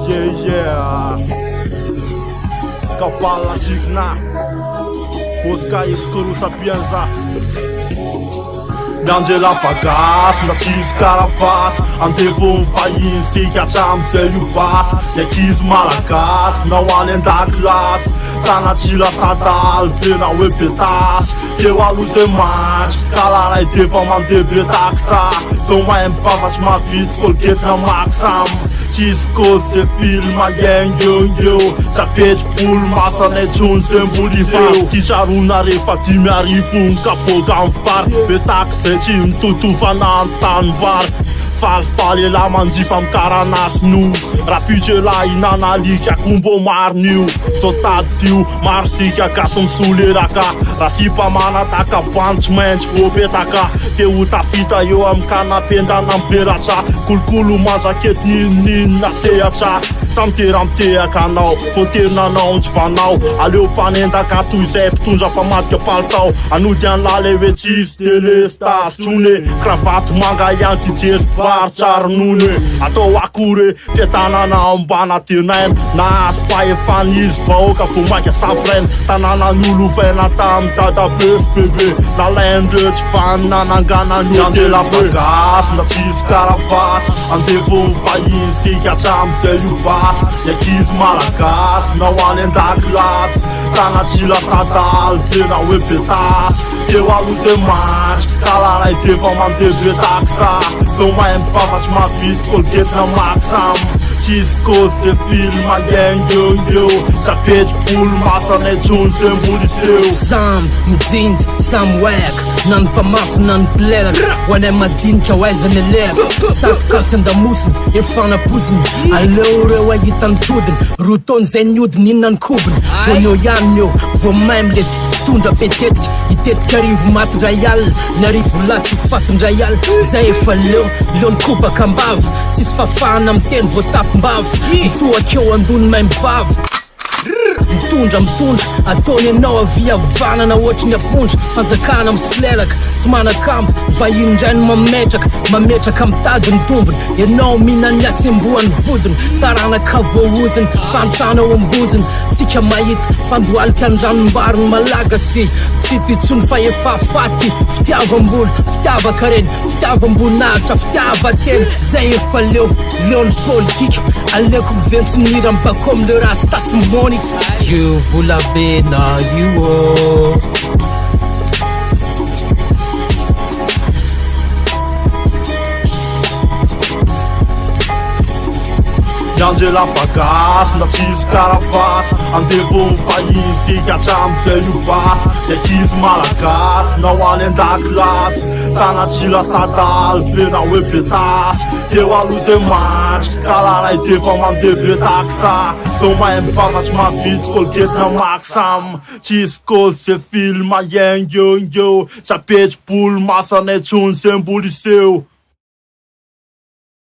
yeah. Kapala Chikna Polska jest Korusa Pięza D'Angela Fagas, naciska na pas Antywą fajin, stykaczam seliu pas Jakiś malakas, na łanen da klas Sana cila sadal, na łepie tas Kieła luze mać, kalaraj tywa mam dybie taksa Co mają pawać ma fit, kolkiet na maksam Cisco se filma gang yo Zapeć pul masa ne chun sembuli seu Kisharuna refa timiari fun kapo gamfar Pe taxe cim tutu fanan tan var Fal la manji fam karanas nu Rapice la inana likia kumbo marniu Sotatiu marsikia ca som suliraka Rasipa mana taka punch mench fobe taka Te uta fita eu am cana penda nam peracha Culculu manja ket nin na seacha Sam teram tea canau Fonterna não vanau Aleu panenda ca tu zep tunja famat que paltau Anu dian la levetis telesta Chune cravat manga yanti tir Varchar nune Ato akure Fetana na umbana tinaem Na spaie fanis Bauka fumakia safren Tanana nulu fena tam Tada bebe La landrich fan Nanangana nu la Fagas Na cisca la vas Antevon fain Sikia cham seliu vas Jakiś malakas Na łanen da klas Sana cila sadal Pena łepie tas Kieła luze mać Kalaraj tywa mam dybie taksa Co mają pawać ma fit, kolkiet na maksam Cisco se filma gang yo Zapeć pul masa ne chun sembuli seu Sam jeans, sam whack Nan pa maf, nan pleller Wane madin ka wajza ne ler Sat kalsen da musen, e fana pusen Alore wa yitan tuden Ruton zen juden innan kuben Toyo janjo, vo maimlet Tundra petet, itet kariv material Narivu lati fatndrayal Zay faleu, lon kuba kambav Sis fafanam ten vo tap mbav Itua kyo andun maim bav Mitundra, atone nao via vana na ohatry ny apondra Fanjakana misilelaka, tsy mana-kambo Vahiny indray no mametraka mitady ny tombony Ianao mihinany atsembohan'ny vodiny Taranaka voaoziny, fantrana ao amboziny Tsika mahita, fandoalika an-dranombariny malagasy Tsy titsony fa efa faty Fitiavam-bola, fitiava-kareny Fitiavam-boninahitra, fitiava-tena Zay efa leon'ny politika Aleoko miventsy mihira mibako am'le rasta sy monita You vola be na you D'Angela Fagas, naciska na was Antywą fain, stykaczam seliu pas Jakiś malakas, na łanen da klas Sana cila sadal, pena łepie tas Kieła luze mać, kalaraj tywa mam dybie taksa Co mają pawać ma fit, kolkiet na maksam Cisco se filma gang yo Zapeć pul masa ne chun sembuli seu